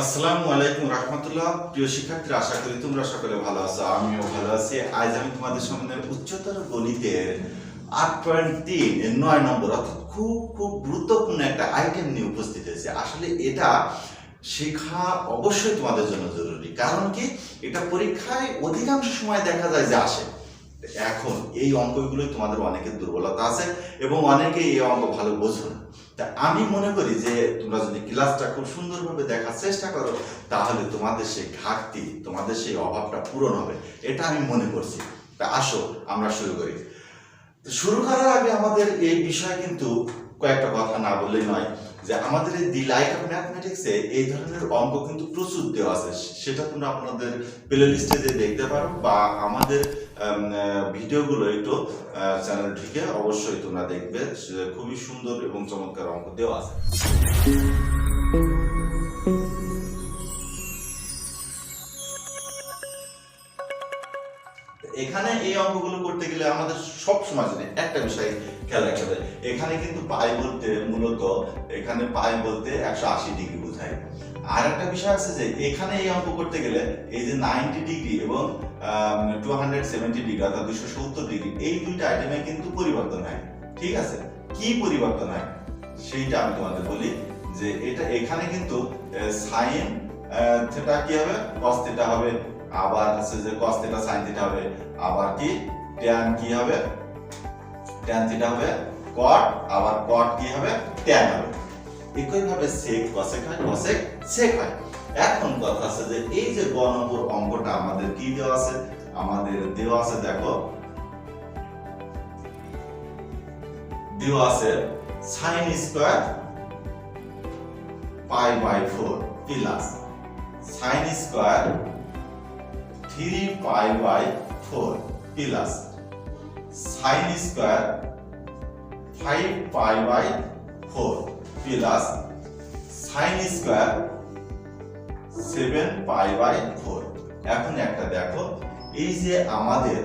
আসসালামু আলাইকুম রাহমাতুল্লাহ। প্রিয় শিক্ষার্থীরা, আশা করি তোমরা সকলে ভালো আছো, আমিও ভালো আছি। আজ আমি তোমাদের সামনে উচ্চতর গণিতের 8.3 এর 9 নম্বর অর্থাৎ খুব খুব গুরুত্বপূর্ণ একটা আইটেম নিয়ে উপস্থিত হয়েছে। আসলে এটা শেখা অবশ্যই তোমাদের জন্য জরুরি, কারণ কি এটা পরীক্ষায় অধিকাংশ সময় দেখা যায় যে আসে। এখন এই অঙ্কগুলোই তোমাদের অনেকের দুর্বলতা আছে এবং অনেকে এই অঙ্ক ভালো বোঝো না। তা আমি মনে করি যে তোমরা যদি ক্লাসটা খুব সুন্দরভাবে দেখার চেষ্টা করো, তাহলে তোমাদের সেই ঘাটতি, তোমাদের সেই অভাবটা পূরণ হবে, এটা আমি মনে করছি। তা আসো আমরা শুরু করি। শুরু করার আগে আমাদের এই বিষয়ে কিন্তু কয়েকটা কথা না বললেই নয়, যে আমাদের এই দি লাইট অফ ম্যাথমেটিক্সে এই ধরনের অঙ্ক কিন্তু প্রচুর দেওয়া আছে। সেটা তোমরা আপনাদের প্লে লিস্টে যে দেখতে পারো, বা আমাদের ভিডিওগুলো একটু চ্যানেল ঢুকে অবশ্যই তোমরা দেখবে, খুবই সুন্দর এবং চমৎকার অঙ্ক দেওয়া আছে। এখানে এই অঙ্কগুলো করতে গেলে আমাদের সব সময় জানি একটা বিষয় খেয়াল রাখতে হবে। এখানে কিন্তু পাই বলতে মূলত এখানে পাই বলতে 180 ডিগ্রি বোঝায়। আর একটা বিষয় আছে যে এখানে এই অঙ্ক করতে গেলে এই যে 90 ডিগ্রি এবং 270 ডিগ্রি অর্থাৎ 270 ডিগ্রি, এই দুইটা আইটেমে কিন্তু পরিবর্তন হয়। ঠিক আছে, কি পরিবর্তন হয় সেইটা আমি তোমাদের বলি। যে এটা এখানে কিন্তু সাইন থিটা কি হবে, কস থিটা হবে, আবার আছে যে cos থিটা sin থিটা হবে, আবার কি tan কি হবে, tan থিটা হবে cot, আবার cot কি হবে, tan হবে। একই ভাবে sec cosec হয়, cosec sec হয়। এখন কথা আছে যে এই যে গ নম্বর অঙ্কটা আমাদের কি দেওয়া আছে, আমাদের দেওয়া আছে, দেখো দেওয়া আছে sin square pi by 4 plus sin square 3 pi by 4 plus sin square 5 pi by 4 plus sin square 7 pi by 4। এখন একটা দেখো, এই যে আমাদের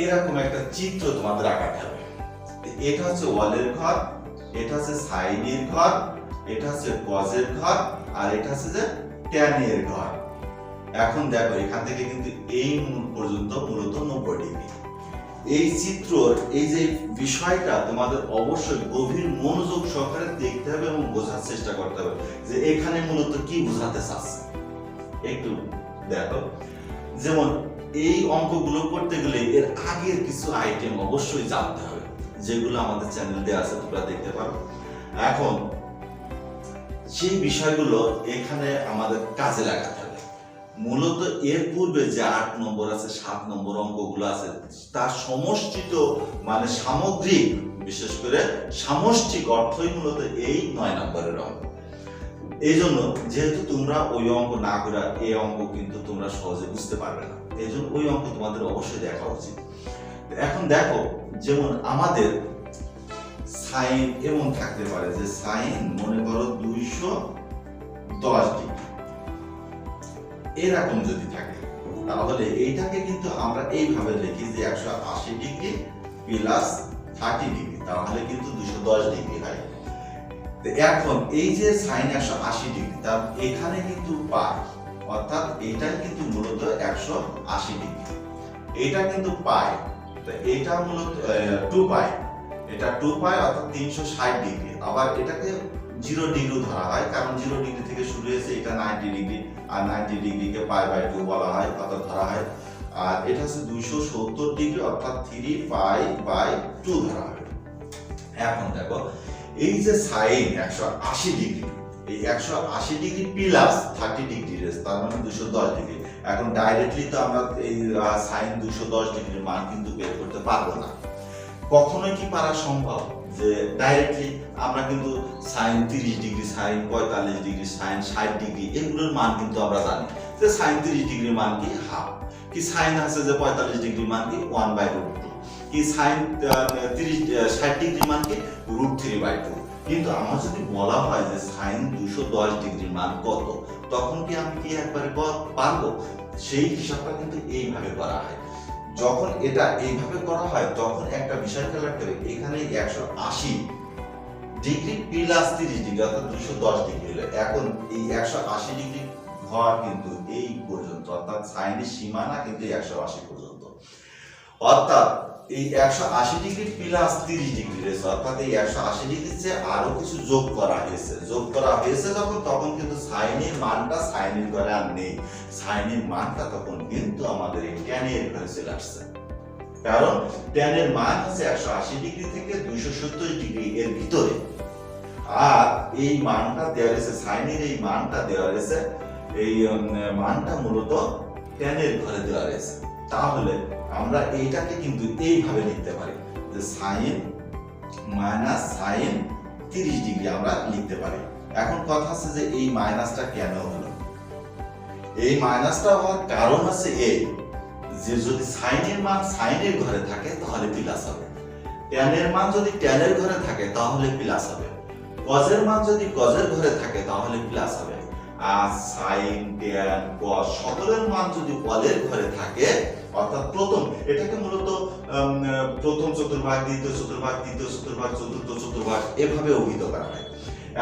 এরকম একটা চিত্র তোমাদের আঁকাতে হবে। এটা হচ্ছে ওয়ালের ঘর, এটা হচ্ছে সাইনের ঘর, এটা হচ্ছে কজের ঘর, আর এটা হচ্ছে যে ট্যানের ঘর। এখন দেখো এখান থেকে কিন্তু এই পর্যন্ত মূলত 90 ডিগ্রি। এই চিত্রর এই যে বিষয়টা তোমাদের অবশ্যই গভীর মনোযোগ সহকারে দেখতে হবে এবং বোঝার চেষ্টা করতে হবে যে এখানে মূলত কি বোঝাতে চাচ্ছে। একটু দেখো, যেমন এই অঙ্কগুলো করতে গেলে এর আগের কিছু আইটেম অবশ্যই জানতে হবে, যেগুলো আমাদের চ্যানেল দেওয়া আছে, তোমরা দেখতে পারো। এখন সেই বিষয়গুলো এখানে আমাদের কাজে লাগাতে হবে। মূলত এর পূর্বে যে 8 নম্বর আছে, 7 নম্বর অঙ্কগুলো আছে, তার সমষ্টিত মানে সামগ্রিক, বিশেষ করে সামষ্টিক অর্থই মূলত এই 9 নম্বরের অঙ্ক। এই জন্য যেহেতু তোমরা ওই অঙ্ক না করে এই অঙ্ক কিন্তু তোমরা সহজে বুঝতে পারবে না, এই জন্য ওই অঙ্ক তোমাদের অবশ্যই দেখা উচিত। এখন দেখো, যেমন আমাদের সাইন এবং থাকতে পারে যে সাইন মনে করো 210 ডিগ্রি এরকম যদি থাকে, তাহলে এইটাকে কিন্তু আমরা এইভাবে লিখি যে 180 ডিগ্রি প্লাস 30 ডিগ্রি, তাহলে কিন্তু 210 ডিগ্রি হয়। এখন এই যে সাইন 180 ডিগ্রি, তার এখানে কিন্তু পাই, অর্থাৎ এটা কিন্তু মূলত 180 ডিগ্রি, এটা কিন্তু পাই, তো এটা মূলত 2 পাই, এটা 2 পাই অর্থাৎ 360 ডিগ্রি। আবার এটাকে 0 ডিগ্রি ধরা হয়, কারণ 0 ডিগ্রি থেকে শুরু হয়েছে, এটা 90 ডিগ্রি, আর 90 ডিগ্রিকে পাই বাই 2 বলা হয় অর্থাৎ ধরা হয়। আর এটা হচ্ছে 270 ডিগ্রি অর্থাৎ 3 পাই বাই 2 ধরা হয়। এখন দেখো, এই যে সাইন 180 ডিগ্রি, এই 180 ডিগ্রি প্লাস 30 ডিগ্রি রেস, তার মানে 210 ডিগ্রি। এখন ডাইরেক্টলি তো আমরা এই সাইন 210 ডিগ্রির মান কিন্তু বের করতে পারবো না। কখনোই কি পারা সম্ভব যে ডাইরেক্টলি আমরা কিন্তু sine 30 degree, sine 45 degree, sine 60 degree এগুলোর মান কিন্তু আমরা জানি যে সাইন 30 ডিগ্রির মান কি হাফ, কি সাইন আছে যে 45 ডিগ্রির মান কি 1/√2, কি সাইন 60 ডিগ্রির মান কি √3/2। কিন্তু আমার যদি বলা হয় যে সাইন 210 ডিগ্রির মান কত, তখন কি আমি কি একবারে পারবো? সেই হিসাবটা কিন্তু এইভাবে করা হয়। যখন এটা এইভাবে করা হয় তখন একটা বিষয় খেয়াল রাখতে হবে, এখানে 180 ডিগ্রি প্লাস 30 ডিগ্রি অর্থাৎ 210 ডিগ্রি হলো। এখন এই 180 ডিগ্রি ঘর কিন্তু এই পর্যন্ত, অর্থাৎ সাইনের সীমানা কিন্তু 180 পর্যন্ত। অর্থাৎ এই 180 ডিগ্রি প্লাস 30 ডিগ্রি রয়েছে, অর্থাৎ এই 180 ডিগ্রির চেয়ে আরো কিছু যোগ করা হয়েছে। তখন কিন্তু সাইনের মানটা সাইনের ঘরে আর নেই, সাইনের মানটা তখন কিন্তু আমাদের এই ট্যানের ঘরে চলে আসছে। কারণ ট্যানের মান হচ্ছে 180 ডিগ্রি থেকে 270 ডিগ্রি এর ভিতরে, আর এই মানটা দেওয়া রয়েছে, সাইনের এই মানটা দেওয়া রয়েছে, এই মানটা মূলত ট্যানের ঘরে দেওয়া রয়েছে। তাহলে আমরা এইটাকে কিন্তু এইভাবে লিখতে পারি যে সাইন মাইনাস সাইন 30 ডিগ্রি আমরা লিখতে পারি। এখন কথা আছে যে এই মাইনাসটা কেন হলো? এই মাইনাসটা হওয়ার কারণ আছে এই যে যদি সাইনের মান সাইনের ঘরে থাকে তাহলে প্লাস হবে, ট্যানের মান যদি ট্যানের ঘরে থাকে তাহলে প্লাস হবে, কজের মান যদি কজের ঘরে থাকে তাহলে প্লাস হবে, আর সাইন ট্যান কস সকলের মান যদি কলের ঘরে থাকে, অর্থাৎ প্রথম এটাকে মূলত প্রথম চতুর্ভাগ, দ্বিতীয় চতুর্ভাগ, তৃতীয় চতুর্ভাগ, চতুর্থ চতুর্ভাগ এভাবে অভিহিত করা হয়।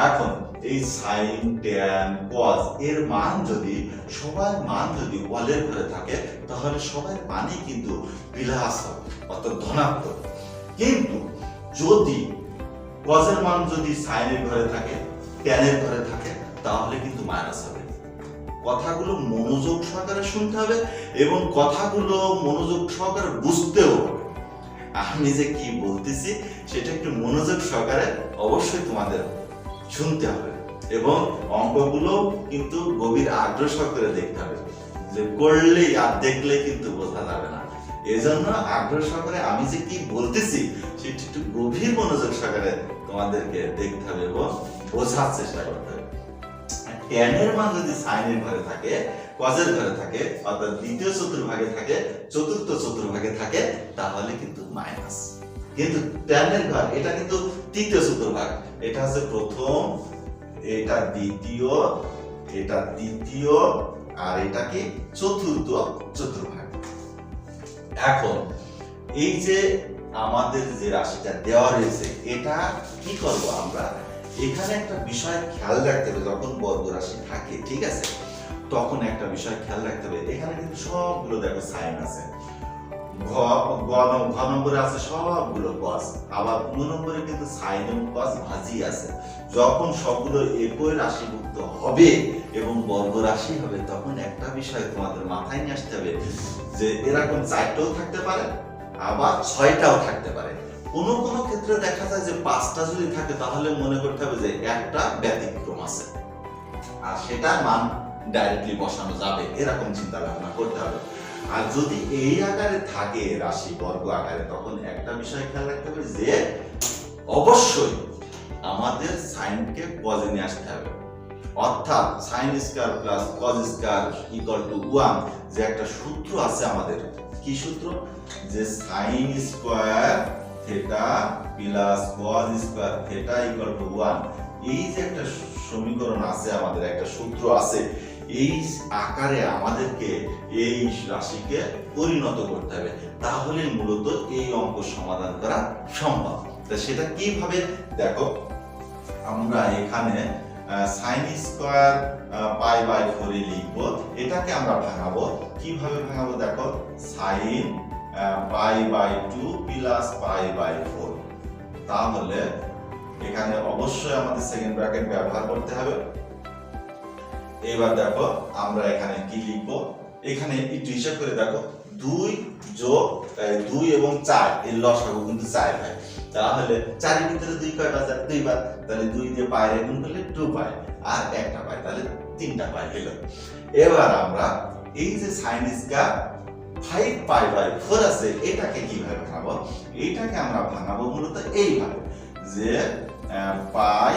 এখন এই সাইন ট্যান কস এর মান যদি সবার মান যদি কলের ঘরে থাকে তাহলে সবার মানই কিন্তু প্লাস হবে, অর্থাৎ ধনাত্মক। কিন্তু যদি কজের মান যদি সাইনের ঘরে থাকে, ট্যানের ঘরে থাকে তাহলে কিন্তু মাইনাস হবে। কথাগুলো মনোযোগ সহকারে শুনতে হবে এবং কথাগুলো মনোযোগ সহকারে বুঝতেও হবে। আমি যে কি বলতেছি সেটা একটু মনোযোগ সহকারে অবশ্যই তোমাদের শুনতে হবে এবং অঙ্কগুলো কিন্তু গভীর আগ্রহ সহকারে দেখতে হবে, যে করলেই আর দেখলে কিন্তু বোঝা যাবে না। এজন্য আগ্রহ সহকারে আমি যে কি বলতেছি সেটা একটু গভীর মনোযোগ সহকারে তোমাদেরকে দেখতে হবে এবং বোঝার চেষ্টা করতে হবে। ট্যানের মান যদি সাইনের ঘরে থাকে, কজের ঘরে থাকে, অর্থাৎ দ্বিতীয় চতুর্ভাগে থাকে, চতুর্থ চতুর্ভাগে থাকে তাহলে কিন্তু মাইনাস। কিন্তু ট্যানের ঘর এটা কিন্তু তৃতীয় চতুর্ভাগ, এটা হচ্ছে প্রথম, এটা দ্বিতীয়, এটা তৃতীয়, আর এটা কি চতুর্থ চতুর্ভাগ। এখন এই যে আমাদের যে রাশিটা দেওয়া রয়েছে এটা কি করব আমরা? এখানে একটা বিষয় খেয়াল রাখতে হবে, যখন বর্গ রাশি থাকে, ঠিক আছে, তখন একটা বিষয় খেয়াল রাখতে হবে। এখানে কিন্তু সবগুলো দেখো সাইন আছে, ঘ নম্বরে আছে সবগুলো কস, আবার 9 নম্বরে কিন্তু সাইন এবং কস ভাজি আছে। যখন সবগুলো একই রাশিভুক্ত হবে এবং বর্গ রাশি হবে তখন একটা বিষয় তোমাদের মাথায় নিয়ে আসতে হবে যে এরকম 4টাও থাকতে পারে আবার 6টাও থাকতে পারে। কোন কোন ক্ষেত্রে দেখা যায় যে 5টা যদি থাকে তাহলে মনে করতে হবে যে একটা ব্যতিক্রম আছে, আর সেটার মান ডাইরেক্টলি বসানো যাবে, এরকম চিন্তা ভাবনা করতে হবে। আর যদি এই আকারে থাকে রাশি বর্গ আকারে, তখন একটা বিষয় খেয়াল রাখতে হবে যে অবশ্যই আমাদের সাইনকে কজে নিয়ে আসতে হবে, অর্থাৎ sine square plus cos square equal to 1 যে একটা সূত্র আছে আমাদের। কি সূত্র? যে sine square theta plus cos square theta equal to 1, এই যে একটা সমীকরণ আছে আমাদের, একটা সূত্র আছে, এই আকারে আমাদেরকে এই রাশিকে পরিণত করতে হবে, তাহলে মূলত এই অঙ্ক সমাধান করা সম্ভব। তা সেটা কিভাবে? দেখো আমরা এখানে সাইন স্কয়ার পাই বাই 4 এ লিখব, এটাকে আমরা ভাঙাবো। কিভাবে ভাঙাবো? দেখো sine pi by 2 plus pi by 4, তাহলে এখানে অবশ্যই আমাদের সেকেন্ড ব্র্যাকেট ব্যবহার করতে হবে। এবার দেখো আমরা এখানে কি লিখব, এখানে একটু হিসাব করে দেখো 2 যোগ 2 এবং 4 এর লসাগু কিন্তু 4 হয়, তাহলে 4 এর ভিতরে 2 কয়বার যায়? 2 বার, তাহলে 2 দিয়ে পাই গুণ করলে 2 পাই, আর একটা পাই, তাহলে 3টা পাই হলো। এবার আমরা এই যে সাইন স্কয়ার 5 পাই বাই 4 আছে, এটাকে কিভাবে ভাঙাবো? এটাকে আমরা ভাঙাবো মূলত এইভাবে যে পাই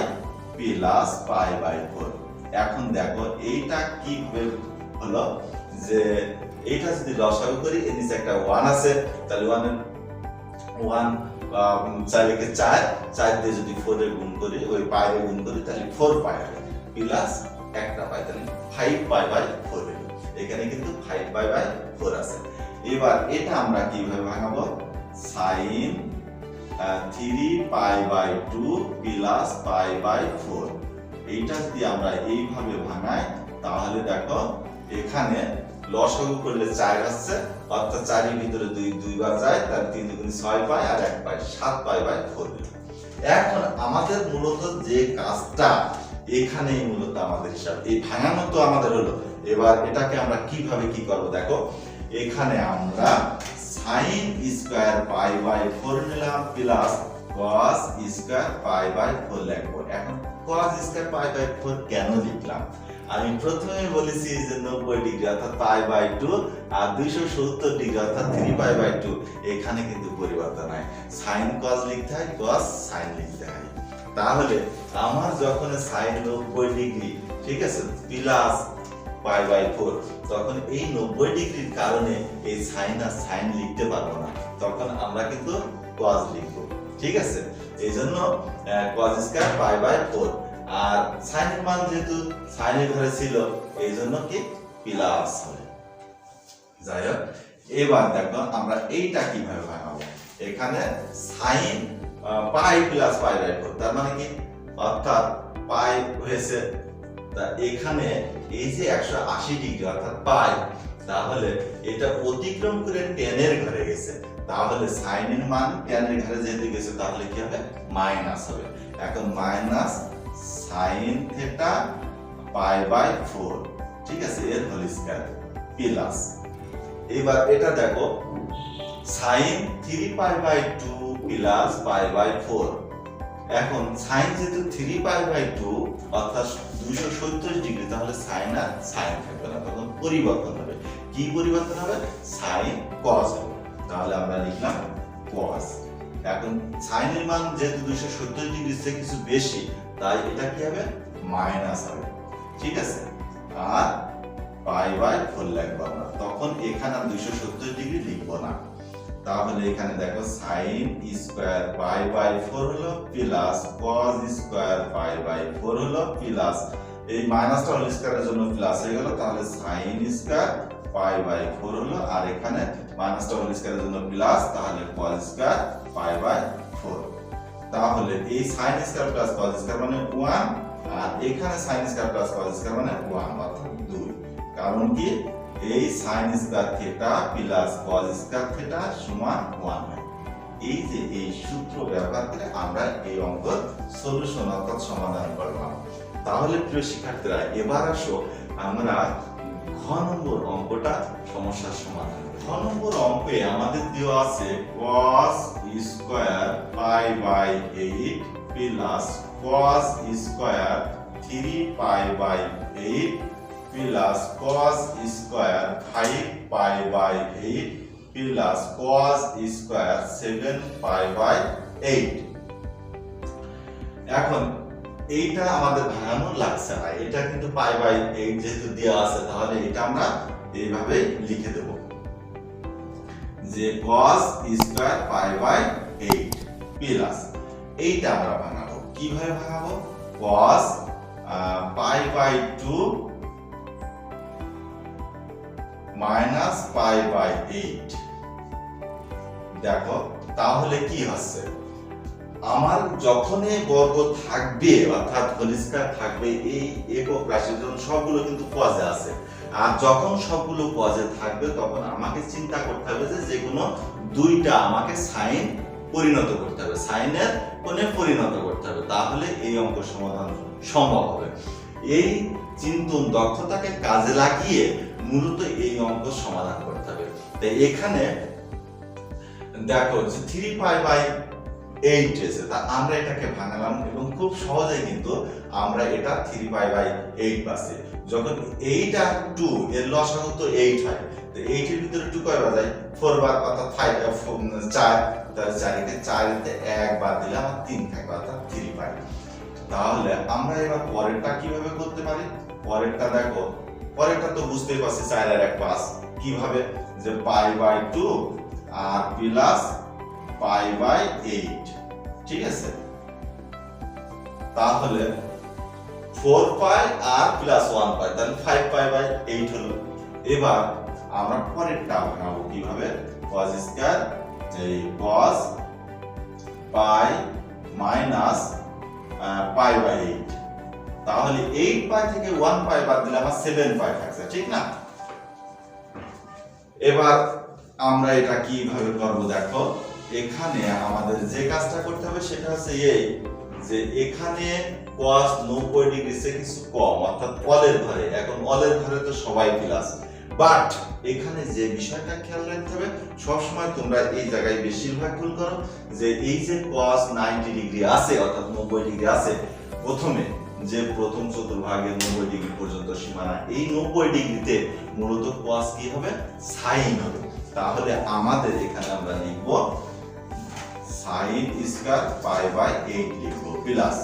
প্লাস পাই বাই 4। এখন দেখো এইটা কিভাবে হলো, যে এইটা যদি লসাগু করি এর নিচে একটা 1 আছে, তাহলে 1 4 কে 4 দিয়ে যদি 4 এর গুণ করি, ওই পাই এর গুণ করি, তাহলে 4 পাই হবে প্লাস একটা পাই, তাহলে 5 পাই বাই 4 হলো। এখানে কিন্তু 5 পাই বাই 4 আছে। এবার এটা আমরা কিভাবে ভাঙাবো? Sign 3π/2 plus π/4। এইটা যদি আমরা এইভাবে ভাঙাই তাহলে দেখো এখানে লসাগু করলে 4 আসছে, অর্থাৎ 4 এর ভিতরে 2 বার যায়, তার 3 দুগুণে 6 পাই আর 1 পাই, 7π/4। এখন আমাদের মূলত যে কাজটা এখানেই মূলত আমাদের হিসাব, এই ভাঙানো তো আমাদের হলো। এবার এটাকে আমরা কিভাবে কি করব দেখো, এখানে আমরা sin স্কয়ার π/4 নিলাম প্লাস cos স্কয়ার π/4 লিখবো। এখন cos স্কয়ার π/4 কেন লিখলাম? আমি প্রথমে বলেছি যে 90 ডিগ্রি অর্থাৎ π/2 আর 270 ডিগ্রি অর্থাৎ 3π/2, এখানে কিন্তু পরিবর্তন হয়, sin cos লিখতে হয়, cos sin লিখতে হয়। তাহলে আমার যখন sin 90 ডিগ্রি, ঠিক আছে, প্লাস π/4, তখন এই 90 ডিগ্রির কারণে এই sin আর sin লিখতে পারবো না, তখন আমরা কিন্তু cos লিখবো, ঠিক আছে। এইজন্য cos স্কয়ার π/4, আর sin এর মান যেহেতু sin এর ঘরে ছিল এইজন্য কি প্লাস হবে। যাই হোক, এবার দেখো আমরা এইটা কিভাবে ভাঙাবো। এখানে sin π প্লাস π/4, তার মানে কি, অর্থাৎ π হয়েছে, তা এখানে এই যে 180 ডিগ্রি অর্থাৎ পাই, তাহলে এটা অতিক্রম করে tan এর ঘরে গেছে, তাহলে sin এর মান tan এর ঘরে যেতে গেছে, তাহলে কি হবে, মাইনাস হবে। এখন মাইনাস sin থিটা π/4, ঠিক আছে, এর হোল স্কয়ার প্লাস, এবার এটা দেখো sin 3π/2 প্লাস π/4। এখন sin যেহেতু 3π/2 অর্থাৎ 270 ডিগ্রি, তাহলে sin আর sin থাকবে না, তখন পরিবর্তন হবে। কি পরিবর্তন হবে? sin cos হবে। তাহলে আমরা লিখলাম cos। এখন sin এর মান যেহেতু 270 ডিগ্রি থেকে কিছু বেশি, তাই এটা কি হবে, মাইনাস হবে, ঠিক আছে। আর π/4 লিখবো আমরা, তখন এখানে 270 ডিগ্রি লিখবো না। তাহলে এখানে দেখো sin স্কয়ার π/4 হলো প্লাস cos স্কয়ার π/4 হলো প্লাস, এই মাইনাসটা হোল স্কয়ারের জন্য প্লাস হয়ে গেল, তাহলে sin স্কয়ার π/4 হলো, আর এখানে মাইনাসটা হোল স্কয়ারের জন্য প্লাস, তাহলে cos স্কয়ার π/4। তাহলে এই sin square plus cos square মানে 1, আর এখানে sin square plus cos square মানে 1 অর্থাৎ 2। কারণ কি, এই sin square theta plus cos square theta সমান 1 হয়। এই যে এই সূত্র ব্যবহার করে আমরা এই অঙ্কের সলিউশন অর্থাৎ সমাধান করলাম। তাহলে প্রিয় শিক্ষার্থীরা, এবার আসো আমরা ঘ নম্বর অঙ্কটা সমস্যার সমাধান। ঘ নম্বর অঙ্কে আমাদের দেওয়া আছে cos square π/8 plus cos square 3π/8 plus cos square 5π/8 plus cos square 7π/8। এখন এইটা আমাদের ভাঙানো লাগছে না, এটা কিন্তু π/8 যেহেতু দেওয়া আছে, তাহলে এটা আমরা এইভাবে লিখে দেব যে cos স্কয়ার π/8 প্লাস, এইটা আমরা ভাঙাবো। কিভাবে ভাঙাবো? cos π/2 minus π/8। দেখো তাহলে কি হচ্ছে, আমার যখনই বর্গ থাকবে অর্থাৎ হোল স্কয়ার থাকবে, এই একক রাশির জন্য সবগুলো কিন্তু পজে আছে, আর যখন সবগুলো পজে থাকবে তখন আমাকে চিন্তা করতে হবে যে যেকোনো দুইটা আমাকে সাইন পরিণত করতে হবে, সাইনের কোণে পরিণত করতে হবে, তাহলে এই অঙ্ক সমাধান সম্ভব হবে। এই চিন্তন দক্ষতাকে কাজে লাগিয়ে মূলত এই অঙ্ক সমাধান করতে হবে। তাই এখানে দেখো যে 3π/8 এসে, তা আমরা এটাকে ভাঙালাম এবং খুব সহজেই কিন্তু আমরা এটা 3π/8 পাচ্ছি। যখন 8 আর 2 এর লসাগু তো 8 হয়, তো 8 এর ভিতরে 2 কয়বার যায়, 4 বার, অর্থাৎ 4, তাহলে 4 তে 1 বার দিলাম আর 3 থাকবে অর্থাৎ 3π। তাহলে আমরা এবার পরেরটা কিভাবে করতে পারি? পরেরটা দেখো, পরেরটা তো বুঝতেই পারছি 4 আর 1 5, কিভাবে, যে π/2 আর প্লাস π/8, ঠিক আছে। তাহলে 4π আর প্লাস 1π, তাহলে 5π/8 হলো। এবার আমরা পরেরটা ভাঙাবো কিভাবে, cos স্কয়ার এই cos π pi minus pi by 8। তাহলে 8 পাই থেকে 1 পাই বাদ দিলে আমার 7 পাই থাকছে, ঠিক না? এবার আমরা এটা কিভাবে করব দেখো, এখানে আমাদের যে কাজটা করতে হবে সেটা হচ্ছে এই যে এখানে cos 90 ডিগ্রি সে কিছু কম, অর্থাৎ অলের ঘরে। এখন অলের ঘরে তো সবাই প্লাস, বাট এখানে যে বিষয়টা খেয়াল রাখতে হবে, সবসময় তোমরা এই জায়গায় বেশিরভাগ ভুল করো যে এই যে cos 90 ডিগ্রি আছে অর্থাৎ 90 ডিগ্রি আছে, প্রথমে যে প্রথম চতুর্ভাগের 90 ডিগ্রি পর্যন্ত সীমানা, এই 90 ডিগ্রিতে মূলত cos কি হবে, সাইন হবে। তাহলে আমাদের এখানে আমরা লিখব sin স্কয়ার পাই বাই 8 লিখব প্লাস,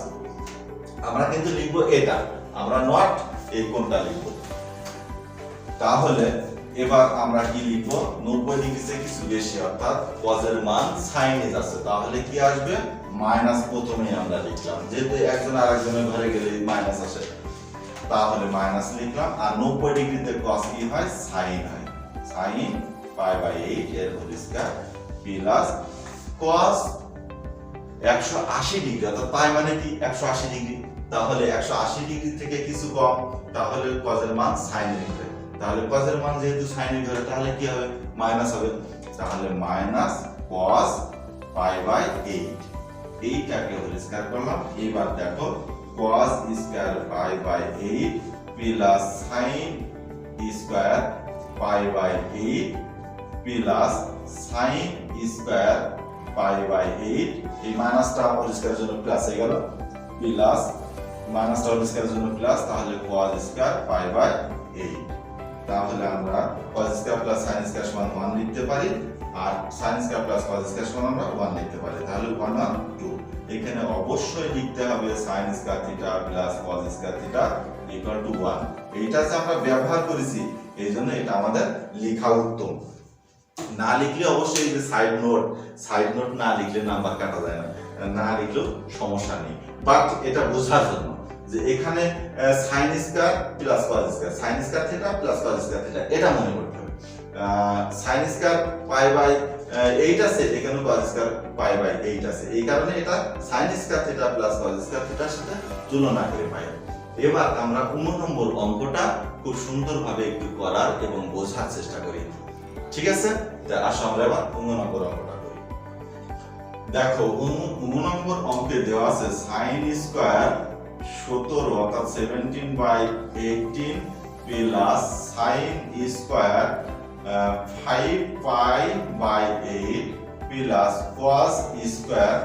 আমরা কিন্তু লিখব এটা, আমরা নট এই কোণটা লিখব। তাহলে এবার আমরা কি লিখব, 90 ডিগ্রি থেকে কিছু বেশি অর্থাৎ cos এর মান sin এ যাচ্ছে, তাহলে কি আসবে মাইনাস। প্রথমেই আমরা লিখলাম যেহেতু একজন আরেকজনের ঘরে গেলে মাইনাস আসে, তাহলে মাইনাস লিখলাম। আর 90 ডিগ্রিতে cos কি হয়, sin হয়, sin পাই বাই 8 এর whole square plus cos 180 degree, অর্থাৎ পাই মানে কি 180 ডিগ্রি, তাহলে 180 ডিগ্রি থেকে কিছু কম, তাহলে cos এর মান sin এর ঘরে, তাহলে cos এর মান যেহেতু sin এর ঘরে তাহলে কি হবে, মাইনাস হবে। তাহলে মাইনাস cos পাই বাই 8, এইটাকে হোল স্কয়ার করলাম। এবার দেখো cos square pi by 8 plus sin square pi by 8 plus sin square pi by 8, এই মাইনাসটা হোল স্কয়ারের জন্য প্লাস হয়ে গেল, প্লাস মাইনাসটা হোল স্কয়ারের জন্য প্লাস, তাহলে cos স্কয়ার পাই বাই 8। তাহলে আমরা cos square plus sin square সমান 1 লিখতে পারি, আর sin square plus cos square সমান আমরা 1 লিখতে পারি। তাহলে 1 আর 2, এখানে অবশ্যই লিখতে হবে sin square theta plus cos square theta equal to 1। এইটা যে আমরা ব্যবহার করেছি এইজন্য এটা আমাদের লেখা উত্তম। না লিখলে অবশ্যই যে সাইড নোট না লিখলে নাম্বার কাটা যায় না, না লিখলেও সমস্যা নেই, বাট এটা বোঝার জন্য যে এখানে sin square plus cos square, sin square theta plus cos square theta, এটা মনে করতে হবে। sin স্কয়ার পাই বাই 8 আছে, এখানে cos স্কয়ার পাই বাই 8 আছে, এই কারণে এটা sin square theta plus cos square থিটার সাথে তুলনা করে পাই। এবার আমরা 19 নম্বর অঙ্কটা খুব সুন্দরভাবে একটু করার এবং বোঝার চেষ্টা করি, ঠিক আছে? আসো আমরা এবার 19 নম্বর অঙ্কটা করি। দেখো 19 নম্বর অঙ্কে দেওয়া আছে sin স্কয়ার 17 অর্থাৎ 17/18 plus sin square 5 pi by 8 plus cos square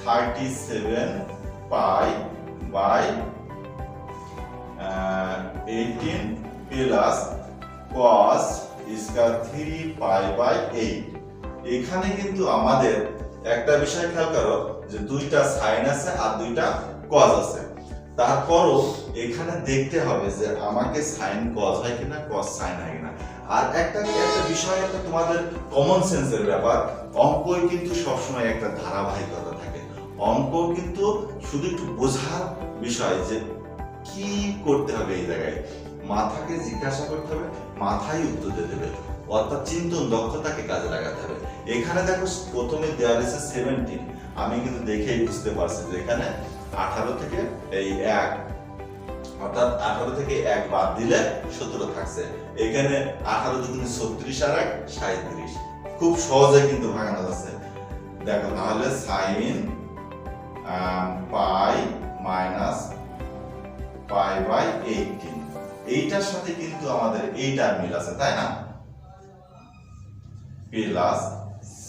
37 pi by 18 plus cos square 3 pi by 8। এখানে কিন্তু আমাদের একটা বিষয় খেয়াল করো যে দুইটা sin আছে আর দুইটা cos আছে, তারপরও এখানে দেখতে হবে যে আমাকে sin cos হয় কিনা cos sin হয় কিনা। আর একটা বিষয়, একটা তোমাদের কমন সেন্সের ব্যাপার, অঙ্কই কিন্তু সবসময় একটা ধারাবাহিকতা থাকে, অঙ্ক কিন্তু শুধু একটু বোঝার বিষয় যে কি করতে হবে, এই জায়গায় মাথাকে জিজ্ঞাসা করতে হবে, মাথায় উত্তর দিতে হবে, অর্থাৎ চিন্তন দক্ষতাকে কাজে লাগাতে হবে। এখানে দেখো প্রথমে দেওয়া রয়েছে 17, আমি কিন্তু দেখেই বুঝতে পারছি যে এখানে 18 থেকে এই 1 অর্থাৎ 18 থেকে 1 বাদ দিলে 17 থাকছে, এখানে 18 দুগুণে 36 আর 1 37, খুব সহজে কিন্তু ভাঙানো যাচ্ছে। দেখো তাহলে sin pi minus pi by 18, এইটার সাথে কিন্তু আমাদের এইটার মিল আছে, তাই না? Plus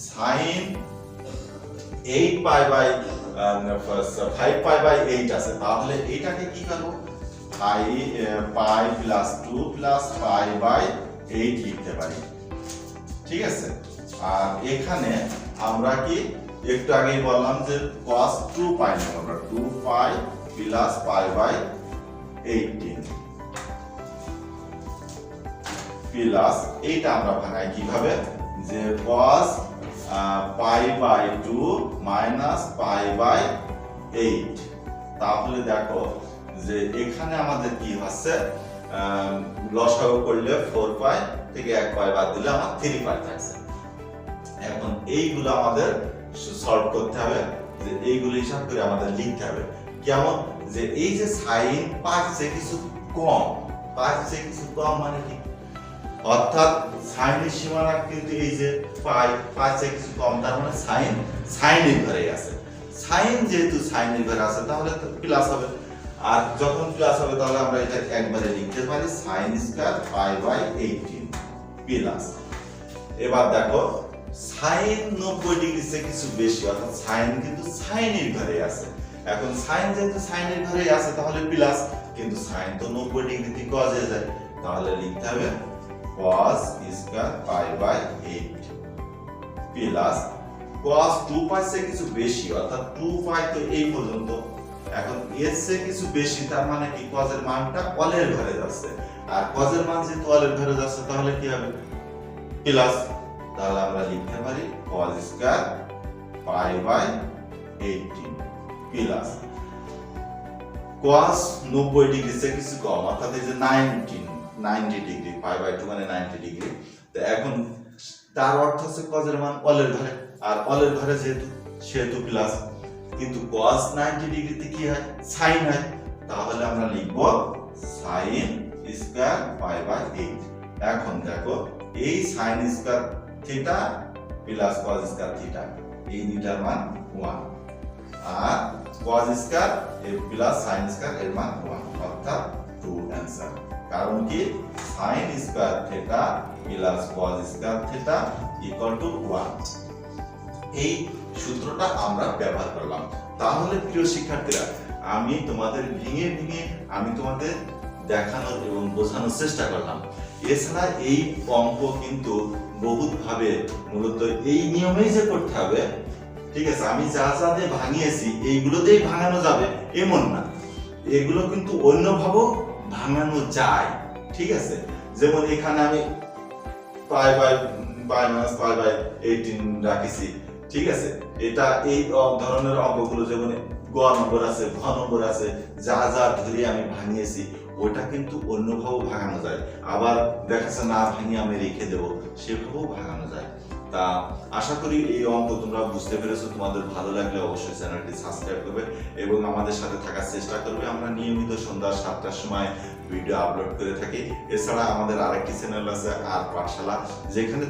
sin 8 pi by 5 pi by 8 আছে, তাহলে এইটাকে কি করব, pi plus 2 plus pi by 8 লিখতে পারি, ঠিক আছে? আর এখানে আমরা কি একটু আগেই বললাম যে cos 2 পাই নেব আমরা, 2 pi plus pi by 18 plus এইটা আমরা ভাঙাই কিভাবে, যে cos pi by 2 minus pi by 8। তাহলে দেখো যে এখানে আমাদের কি হচ্ছে, লসাগু করলে 4 পাই থেকে 1 পাই বাদ দিলে আমার 3 পাই থাকছে। এখন এইগুলো আমাদের সলভ করতে হবে, যে এইগুলো হিসাব করে আমাদের লিখতে হবে। কেমন, যে এই যে সাইন 5 চেয়ে কিছু কম, 5 চেয়ে কিছু কম মানে কি, অর্থাৎ সাইনের সীমানা কিন্তু এই যে 5 চেয়ে কিছু কম, তার মানে সাইনের ঘরে আছে। সাইন যেহেতু সাইনের ঘরে আছে তাহলে তো প্লাস হবে, আর যখন প্লাস হবে তাহলে আমরা এটা একবারে লিখতে পারি sine square pi by 18 plus. এবার দেখো সাইন 90 ডিগ্রি থেকে কিছু বেশি, অর্থাৎ সাইন কিন্তু সাইনের ঘরে আছে। এখন সাইন যেহেতু সাইনের ঘরে আছে তাহলে প্লাস, কিন্তু সাইন তো 90 ডিগ্রি থেকে cos এ যায়, তাহলে লিখতে হবে cos square pi by 8 plus cos 2 পাই থেকে কিছু বেশি, অর্থাৎ 2 পাই তো এই পর্যন্ত। এখন এর চেয়ে কিছু বেশি, তার মানে কি cos এর মানটা অলের ঘরে যাচ্ছে, আর cos এর মান যেহেতু অলের ঘরে যাচ্ছে তাহলে কি হবে প্লাস। তাহলে আমরা লিখতে পারি cos square pi by 18 plus cos 90 degree থেকে কিছু কম, অর্থাৎ এই যে 90 ডিগ্রি, পাই বাই 2 মানে 90 ডিগ্রি। তো এখন তার অর্থ হচ্ছে cos এর মান অলের ঘরে, আর অলের ঘরে সেহেতু প্লাস, কিন্তু cos 90 ডিগ্রিতে কি হয় সাইন হয়, তাহলে আমরা লিখব সাইন স্কয়ার পাই বাই 8। এখন দেখো এই sine square theta plus cos square theta, এই দুইটার মান 1, আর cos square plus sine square এর মান 1, অর্থাৎ ট্রু অ্যানসার। কারণ কি sine square theta plus cos square theta equal to 1, এই সূত্রটা আমরা ব্যবহার করলাম। তাহলে প্রিয় শিক্ষার্থীরা, আমি তোমাদের ভেঙে আমি তোমাদের দেখানোর এবং বোঝানোর চেষ্টা করলাম। এছাড়া এই অঙ্ক কিন্তু বহুত ভাবে মূলত এই নিয়মেই যে করতে হবে, ঠিক আছে, আমি যা যা দিয়ে ভাঙিয়েছি এইগুলোতেই ভাঙানো যাবে এমন না, এগুলো কিন্তু অন্যভাবেও ভাঙানো যায়, ঠিক আছে। যেমন এখানে আমি pi by minus pi by 18 রাখিছি, ঠিক আছে। এটা এই ধরনের অঙ্কগুলো যেমন গ নম্বর আছে, ঘ নম্বর আছে, যা যা ধরে আমি ভাঙিয়েছি ওটা কিন্তু অন্যভাবেও ভাঙানো যায়, আবার দেখাচ্ছে না ভাঙিয়ে আমি রেখে দেবো সেভাবেও ভাঙানো যায়। তা আশা করি এই অঙ্ক তোমরা বুঝতে পেরেছো। তোমাদের ভালো লাগলে অবশ্যই চ্যানেলটি সাবস্ক্রাইব করবে এবং আমাদের সাথে থাকার চেষ্টা করবে। আমরা নিয়মিত সন্ধ্যা 7টার সময় ভিডিও আপলোড করে থাকি। এছাড়া আমাদের আরেকটি চ্যানেল আছে আর পাঠশালা, যেখানে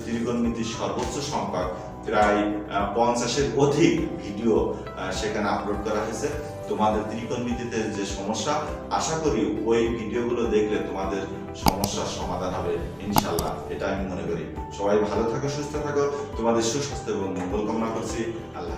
ত্রিকোণমিতির সর্বোচ্চ সংখ্যক প্রায় 50-এর অধিক ভিডিও সেখানে আপলোড করা হয়েছে। তোমাদের ত্রিকোণমিতিতে যে সমস্যা, আশা করি ওই ভিডিওগুলো দেখলে তোমাদের সমস্যার সমাধান হবে ইনশাআল্লাহ, এটা আমি মনে করি। সবাই ভালো থাকো, সুস্থ থাকো, তোমাদের সুস্বাস্থ্য এবং মঙ্গল কামনা করছি। আল্লাহ।